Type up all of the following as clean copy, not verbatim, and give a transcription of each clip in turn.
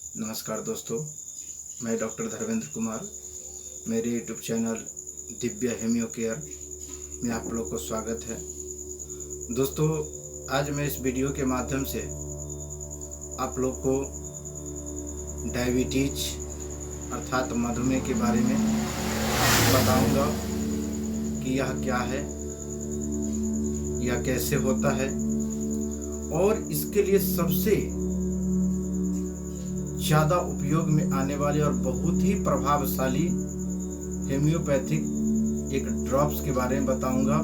नमस्कार दोस्तों, मैं डॉक्टर धर्मेंद्र कुमार। मेरे यूट्यूब चैनल दिव्य हेमियो केयर में आप लोग को स्वागत है। दोस्तों, आज मैं इस वीडियो के माध्यम से आप लोग को डायबिटीज अर्थात मधुमेह के बारे में बताऊंगा कि यह क्या है, यह कैसे होता है और इसके लिए सबसे ज़्यादा उपयोग में आने वाले और बहुत ही प्रभावशाली हेम्योपैथिक एक ड्रॉप्स के बारे में बताऊंगा,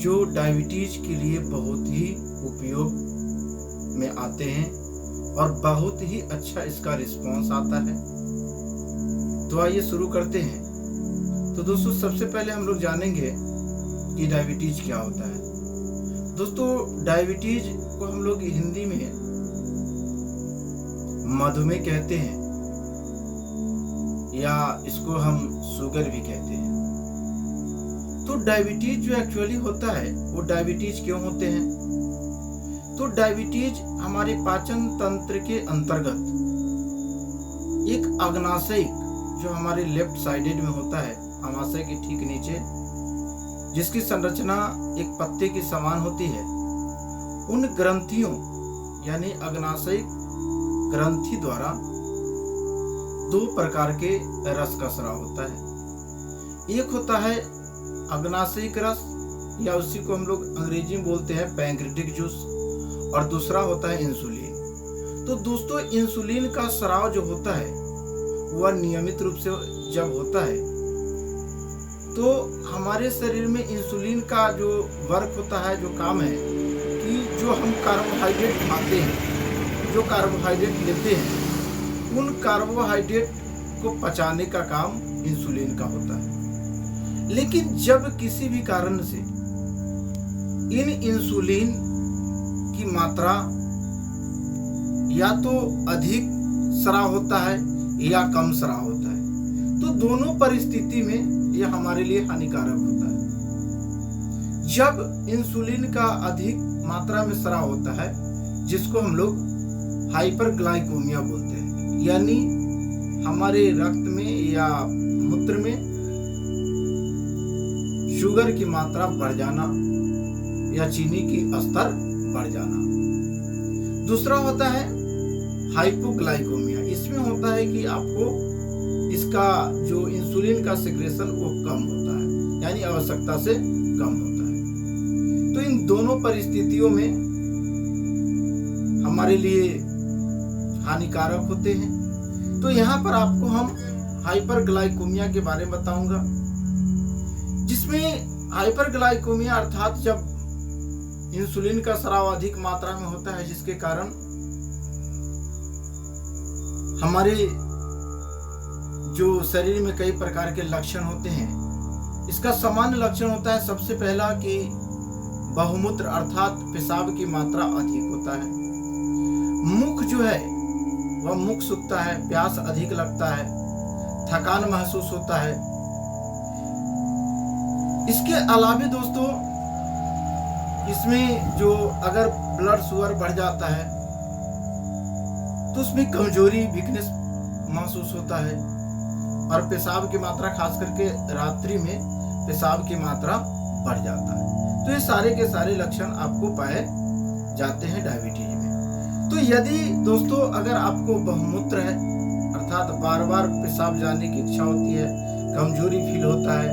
जो डायबिटीज के लिए बहुत ही उपयोग में आते हैं और बहुत ही अच्छा इसका रिस्पॉन्स आता है। तो आइए शुरू करते हैं। तो दोस्तों, सबसे पहले हम लोग जानेंगे कि डायबिटीज क्या होता है। दोस्तों, डायबिटीज को हम लोग हिंदी में मधुमेह कहते हैं या इसको हम शुगर भी कहते हैं। तो डायबिटीज जो एक्चुअली होता है वो डायबिटीज क्यों होते हैं? तो डायबिटीज हमारे पाचन तंत्र के अंतर्गत एक अग्नाशय जो हमारे लेफ्ट साइडेड में होता है, अमाशय के ठीक नीचे, जिसकी संरचना एक पत्ते की समान होती है, उन ग्रंथियों यानी अग्नाशय ग्रंथि द्वारा दो प्रकार के रस का स्राव होता है। एक होता है अग्नाशयिक रस या उसी को हम लोग अंग्रेजी में बोलते हैं पैंक्रियाटिक जूस, और दूसरा होता है इंसुलिन। तो दोस्तों, इंसुलिन का स्राव जो होता है वह नियमित रूप से जब होता है तो हमारे शरीर में इंसुलिन का जो वर्क होता है, जो काम है कि जो हम कार्बोहाइड्रेट खाते हैं, जो कार्बोहाइड्रेट लेते हैं, उन कार्बोहाइड्रेट को पचाने का काम इंसुलिन का होता है। लेकिन जब किसी भी कारण से इन इंसुलिन की मात्रा या तो अधिक स्राव होता है या कम स्राव होता है, तो दोनों परिस्थिति में यह हमारे लिए हानिकारक होता है। जब इंसुलिन का अधिक मात्रा में स्राव होता है, जिसको हम लोग हाइपरग्लाइकेमिया बोलते हैं, यानी हमारे रक्त में या मूत्र में शुगर की मात्रा बढ़ जाना या चीनी की स्तर बढ़ जाना। दूसरा होता है हाइपोग्लाइकेमिया। इसमें होता है कि आपको इसका जो इंसुलिन का सिक्रेशन वो कम होता है, यानी आवश्यकता से कम होता है। तो इन दोनों परिस्थितियों में हमारे लिए हानिकारक होते हैं। तो यहाँ पर आपको हम हाइपरग्लाइकेमिया के बारे में बताऊंगा, जिसमें हाइपरग्लाइकेमिया अर्थात जब इंसुलिन का स्राव अधिक मात्रा में होता है, जिसके कारण हमारे जो शरीर में कई प्रकार के लक्षण होते हैं। इसका सामान्य लक्षण होता है सबसे पहला कि बहुमूत्र अर्थात पेशाब की मात्रा अधिक होता है। मुख जो है वह मुख सूखता है, प्यास अधिक लगता है, थकान महसूस होता है। इसके अलावा दोस्तों, इसमें जो अगर ब्लड शुगर बढ़ जाता है तो उसमें कमजोरी, वीकनेस महसूस होता है, और पेशाब की मात्रा, खास करके रात्रि में पेशाब की मात्रा बढ़ जाता है। तो ये सारे के सारे लक्षण आपको पाए जाते हैं डायबिटीज में। तो यदि दोस्तों अगर आपको बहुमूत्र है अर्थात बार बार पेशाब जाने की इच्छा होती है, कमजोरी फील होता है,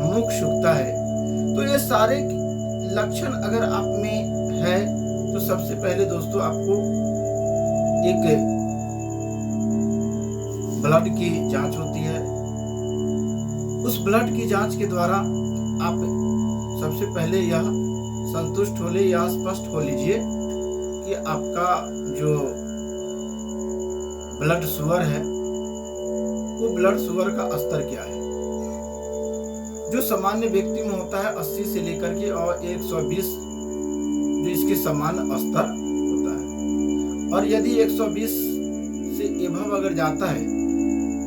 मुख सूखता है, तो ये सारे लक्षण अगर आप में है तो सबसे पहले दोस्तों आपको एक ब्लड की जांच होती है। उस ब्लड की जांच के द्वारा आप सबसे पहले यह संतुष्ट हो ले या स्पष्ट हो लीजिए कि आपका जो ब्लड शुगर है वो ब्लड शुगर का स्तर क्या है। जो सामान्य व्यक्ति में होता है 80 से लेकर के और 120 जो इसके समान स्तर होता है, और यदि 120 से एभव अगर जाता है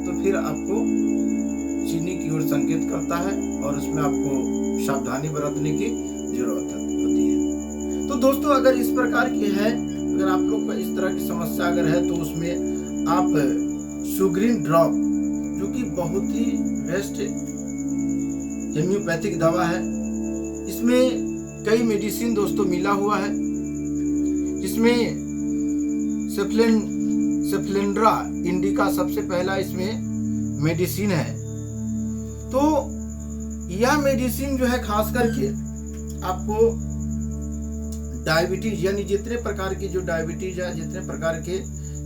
तो फिर आपको चीनी की ओर संकेत करता है और उसमें आपको सावधानी बरतने की जरूरत होती है। तो दोस्तों अगर इस प्रकार की है अगर आप लोग को इस तरह की समस्या अगर है तो उसमें आप सुग्रीन ड्रॉप, जो कि बहुत ही बेस्ट हेम्योपैथिक दवा है, इसमें कई मेडिसिन दोस्तों मिला हुआ है, इसमें सेफ्लेंड्रा इंडिका सबसे पहला इसमें मेडिसिन है। तो यह मेडिसिन जो है खास करके आपको डायबिटीज यानी जितने प्रकार की जो डायबिटीज है, जितने प्रकार के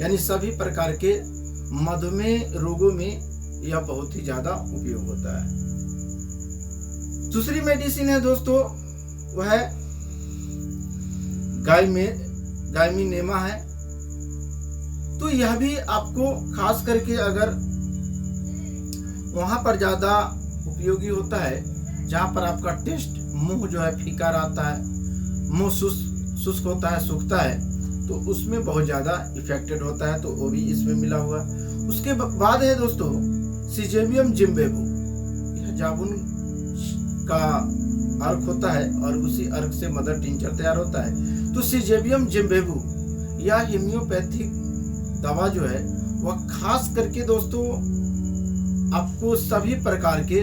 यानी सभी प्रकार के मधुमेह रोगों में यह बहुत ही ज्यादा उपयोग होता है। दूसरी मेडिसिन है दोस्तों, वह है गायमिनेमा है। तो यह भी आपको खास करके अगर वहां पर ज्यादा उपयोगी होता है जहां पर आपका टेस्ट मुंह जो है फीका रहता है, मुंह शुष्क होता है, सूखता है, तो उसमें बहुत ज़्यादा इफेक्टेड होता है, तो वो भी इसमें मिला हुआ। उसके बाद है दोस्तों सिजेबियम जिम्बेबू। यह जामुन का अर्क होता है और उसी अर्क से मदर टिंचर तैयार होता है। तो सिजेबियम जिम्बेबू यह हेम्योपैथिक दवा जो है वह खास करके दोस्तों आपको सभी प्रकार के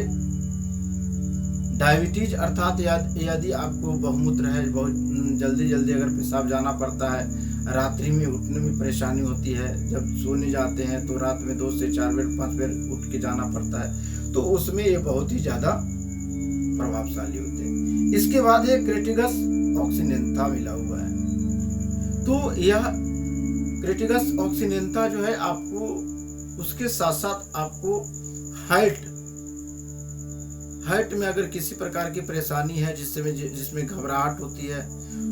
डायबिटीज अर्थात यदि आपको बहुमूत्र है, बहुत जल्दी अगर पेशाब जाना पड़ता है, रात्रि में उठने में परेशानी होती है, जब सोने जाते हैं तो रात में 2 से 4 बार 5 बार उठ के जाना पड़ता है, तो उसमें ये बहुत ही ज़्यादा प्रभावशाली होते हैं। इसके बाद है क्रेटिगस ऑक्सीनेंथा मिला हुआ है। तो यह क्रेटिगस ऑक्सीनेंथा जो है आपको उसके साथ साथ आपको हार्ट में अगर किसी प्रकार की परेशानी है जिसमें घबराहट होती है,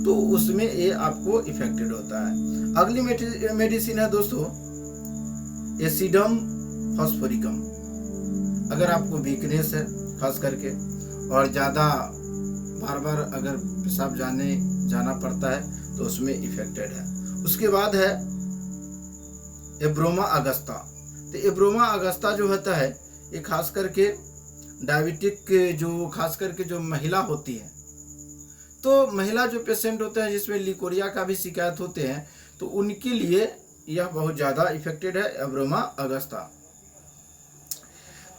तो उसमें ये आपको इफेक्टेड होता है। अगली मेडिसिन है दोस्तों एसिडम फॉस्फोरिकम। अगर आपको वीकनेस है खास करके और ज़्यादा बार अगर पेशाब जाना पड़ता है तो उसमें इफेक्टेड है। उसके बाद है एब्रोमा अगस्ता। तो एब्रोमा अगस्ता जो होता है ये खास करके डायबिटिक जो खास करके जो महिला होती है, तो महिला जो पेशेंट होते हैं जिसमें लिकोरिया का भी शिकायत होते हैं, तो उनके लिए यह बहुत ज़्यादा इफेक्टेड है एब्रोमा अगस्ता।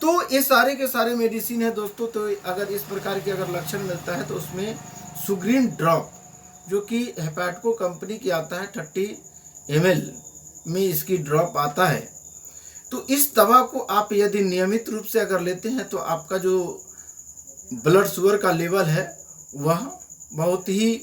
तो ये सारे के सारे मेडिसिन है दोस्तों। तो अगर इस प्रकार के अगर लक्षण मिलता है तो उसमें सुग्रीन ड्रॉप, जो कि हेपैटको कंपनी की आता है, 30 ml में इसकी ड्रॉप आता है। तो इस दवा को आप यदि नियमित रूप से अगर लेते हैं तो आपका जो ब्लड शुगर का लेवल है वह बहुत ही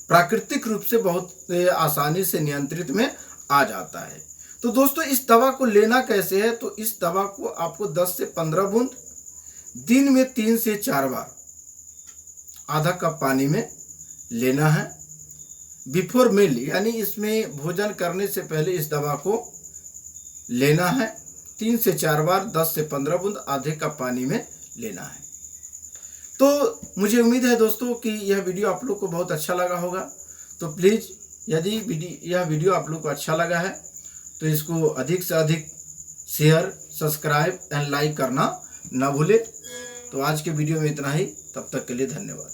प्राकृतिक रूप से बहुत आसानी से नियंत्रित में आ जाता है। तो दोस्तों इस दवा को लेना कैसे है, तो इस दवा को आपको 10 से 15 बूंद दिन में 3 से 4 बार आधा कप पानी में लेना है। बिफोर मील यानी इसमें भोजन करने से पहले इस दवा को लेना है। 3 से 4 बार 10 से 15 बूंद आधे कप पानी में लेना है। तो मुझे उम्मीद है दोस्तों कि यह वीडियो आप लोग को बहुत अच्छा लगा होगा। तो प्लीज़ यदि यह वीडियो आप लोग को अच्छा लगा है तो इसको अधिक से अधिक शेयर, सब्सक्राइब एंड लाइक करना ना भूलें। तो आज के वीडियो में इतना ही, तब तक के लिए धन्यवाद।